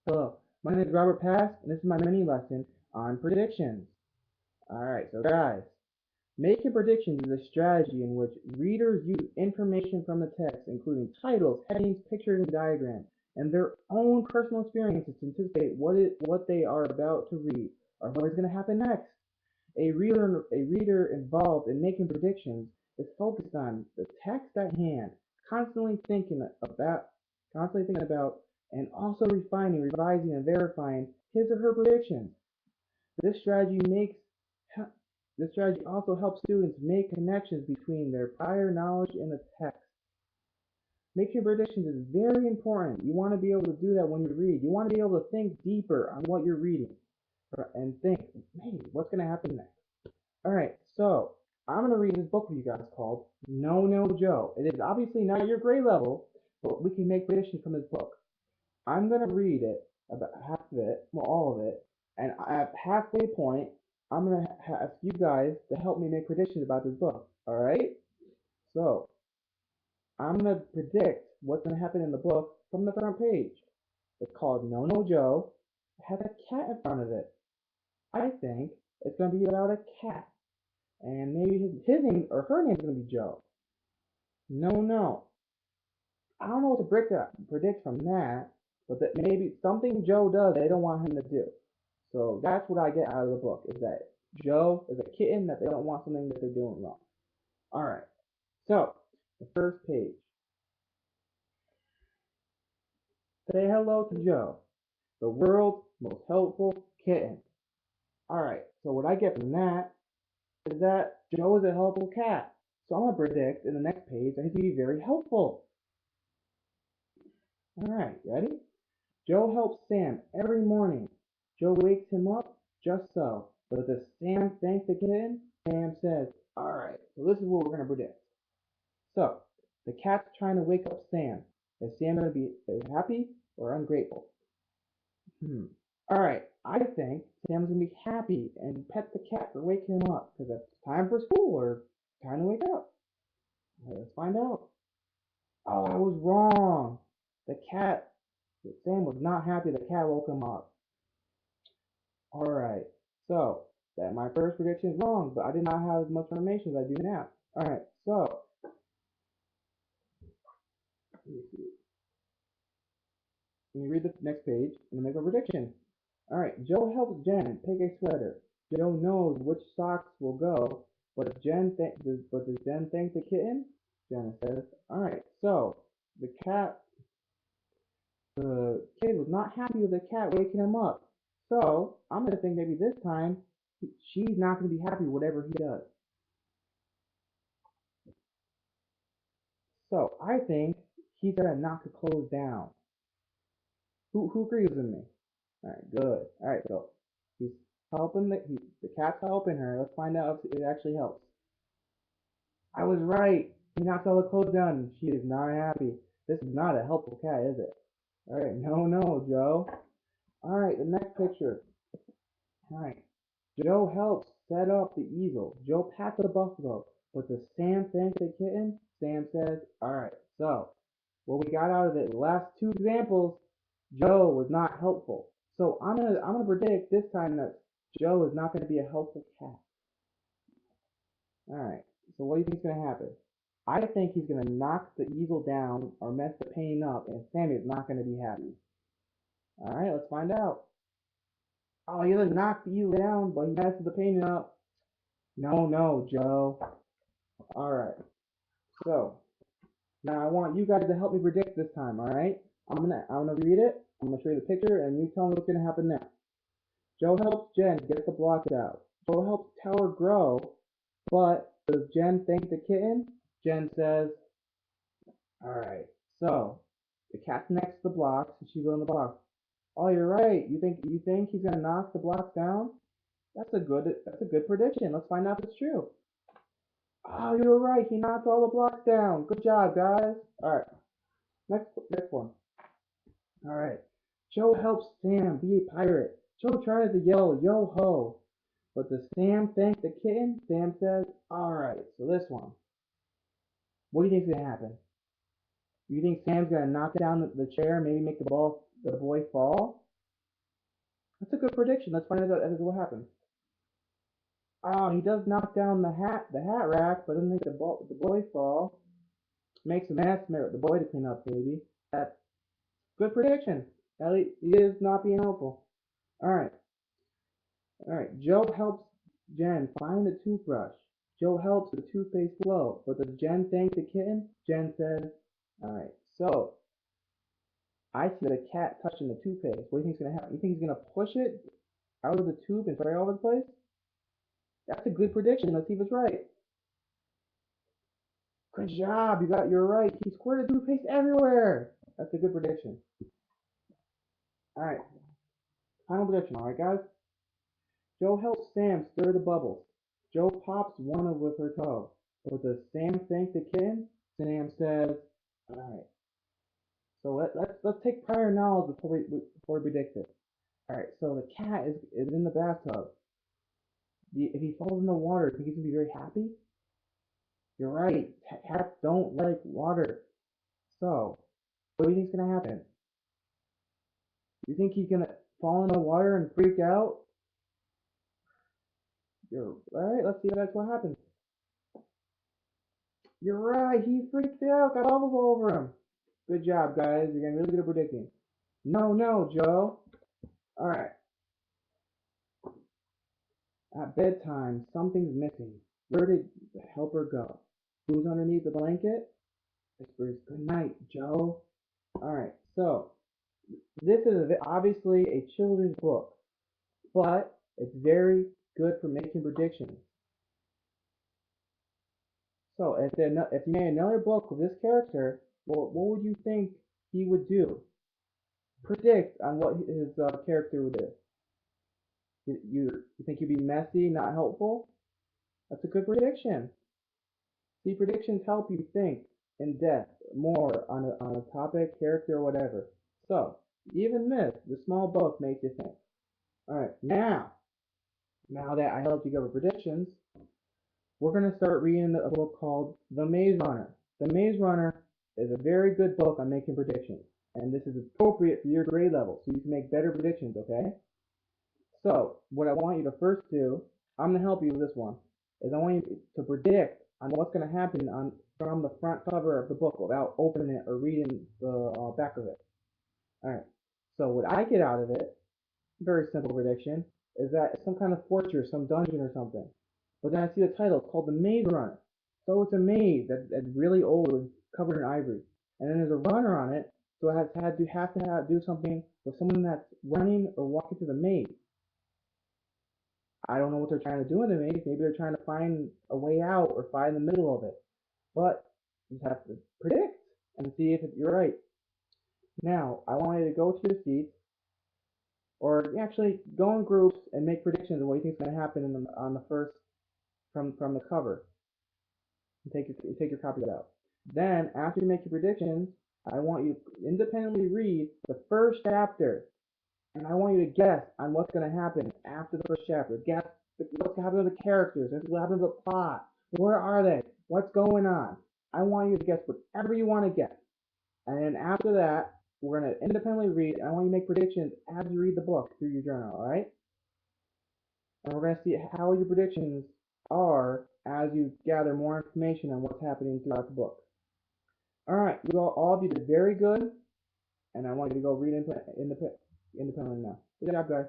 Hello, my name is Robert Pass, and this is my mini lesson on predictions. Alright, so guys, making predictions is a strategy in which readers use information from the text, including titles, headings, pictures, and diagrams, and their own personal experiences to anticipate what they are about to read or what is going to happen next. A reader involved in making predictions is focused on the text at hand, constantly thinking about, and also refining, revising, and verifying his or her predictions. This strategy makes this strategy also helps students make connections between their prior knowledge and the text. Making predictions is very important. You want to be able to do that when you read. You want to be able to think deeper on what you're reading and think, hey, what's going to happen next? Alright, so I'm going to read this book for you guys called No No Joe. It is obviously not your grade level, but we can make predictions from this book. I'm going to read it, about half of it, well, all of it, and at halfway point, I'm going to ask you guys to help me make predictions about this book. Alright? So, I'm going to predict what's going to happen in the book from the front page. It's called No No Joe. It has a cat in front of it. I think it's going to be about a cat. And maybe his name or her name is going to be Joe. No, no. I don't know what to predict from that, but that maybe something Joe does they don't want him to do. So that's what I get out of the book, is that Joe is a kitten that they don't want something that they're doing wrong. Alright, so the first page. Say hello to Joe, the world's most helpful kitten. Alright, so what I get from that is that Joe is a helpful cat. So I'm going to predict in the next page that he's going to be very helpful. Alright, ready? Joe helps Sam every morning. Joe wakes him up just so. But does Sam thank the kitten? Sam says, alright, so this is what we're going to predict. So, the cat's trying to wake up Sam. Is Sam going to be happy or ungrateful? Alright, I think Sam's going to be happy and pet the cat for waking him up because it's time for school or time to wake up. Let's find out. Oh, I was wrong. Sam was not happy the cat woke him up. Alright, so that my first prediction is wrong, but I did not have as much information as I do now. Alright, so let me see. Let me read the next page and make a prediction. Alright, Joe helps Jen pick a sweater. Joe knows which socks will go, but does Jen thank the kitten? Jenna says. Alright, so the kid was not happy with the cat waking him up. So I'm gonna think maybe this time she's not gonna be happy with whatever he does. So I think he's gonna knock the clothes down. Who agrees with me? Alright, good. Alright, so he's the cat's helping her. Let's find out if it actually helps. I was right. He knocked all the clothes down. She is not happy. This is not a helpful cat, is it? Alright, no, Joe. Alright, the next picture. Alright. Joe helps set up the easel. Joe pats the buffalo. But does Sam thank the kitten? Sam says, alright, so what we got out of the last two examples, Joe was not helpful. So I'm gonna predict this time that Joe is not gonna be a helpful cat. Alright, so what do you think is gonna happen? I think he's gonna knock the easel down or mess the painting up, and Sammy is not gonna be happy. Alright, let's find out. Oh, he doesn't knock the easel down, but he messes the painting up. No, Joe. Alright, so now I want you guys to help me predict this time, alright? I'm gonna read it, I'm gonna show you the picture, and you tell me what's gonna happen next. Joe helps Jen get the blocks out. Joe helps Tower grow, but does Jen thank the kitten? Jen says, alright, so the cat's next to the blocks, and she's on the box. Oh, you're right. You think he's gonna knock the blocks down? That's a good prediction. Let's find out if it's true. Oh, you were right. He knocked all the blocks down. Good job, guys. Alright, next one. Alright. Joe helps Sam be a pirate. Joe tries to yell, yo ho. But does Sam thank the kitten? Sam says, alright, so this one. What do you think is gonna happen? You think Sam's gonna knock down the chair, maybe make the boy fall? That's a good prediction. Let's find out what happens. Oh, he does knock down the hat rack, but doesn't make the boy fall. Makes a mess, the boy to clean up, baby. That's good prediction. Ellie, he is not being helpful. Alright, alright. Joe helps Jen find the toothbrush. Joe helps the toothpaste flow. But does Jen thank the kitten? Jen says, alright, so I see the cat touching the toothpaste. What do you think is going to happen? You think he's going to push it out of the tube and spray all over the place? That's a good prediction. Let's see if it's right. Good job. You're right. He squirted toothpaste everywhere. That's a good prediction. Alright, final prediction. Alright, guys? Joe helps Sam stir the bubbles. Joe pops one with her toe. But does Sam thank the kitten? Sam says, alright. So let's take prior knowledge before we predict it. Alright, so the cat is in the bathtub. If he falls in the water, do you think he's gonna be very happy? You're right. Cats don't like water. So, what do you think's gonna happen? You think he's gonna fall in the water and freak out? You're right. Let's see if that's what happens. You're right. He freaked out. Got bubbles all over him. Good job, guys. You're getting really good at predicting. No, Joe. All right. At bedtime, something's missing. Where did the helper go? Who's underneath the blanket? Whispers, good night, Joe. All right. So this is obviously a children's book, but it's very good for making predictions. So if you made another book with this character, well, what would you think he would do? Predict on what his character would do. You think he'd be messy, not helpful? That's a good prediction. See, predictions help you think in depth more on a topic, character, or whatever. So even the small book makes you think. All right, now that I helped you go over predictions, we're going to start reading a book called The Maze Runner. The Maze Runner is a very good book on making predictions, and this is appropriate for your grade level, so you can make better predictions, okay? So, what I want you to first do, I'm going to help you with this one, is I want you to predict on what's going to happen from the front cover of the book without opening it or reading the back of it. Alright, so what I get out of it, very simple prediction, is that it's some kind of fortress, some dungeon or something. But then I see the title, it's called The Maze Runner. So it's a maze that's really old and covered in ivory. And then there's a runner on it, so it have to do something with someone that's running or walking through the maze. I don't know what they're trying to do in the maze. Maybe they're trying to find a way out or find the middle of it. But you have to predict and see if you're right. Now, I want you to go to your seats, or actually go in groups and make predictions of what you think is going to happen on the first from the cover. And take your copies out. Then, after you make your predictions, I want you to independently read the first chapter, and I want you to guess on what's going to happen after the first chapter. Guess what's happening to the characters. What happens to the plot. Where are they? What's going on? I want you to guess whatever you want to guess. And then after that, we're going to independently read, and I want you to make predictions as you read the book through your journal, alright? And we're going to see how your predictions are as you gather more information on what's happening throughout the book. Alright, all of you did very good, and I want you to go read independently now. Good job, guys.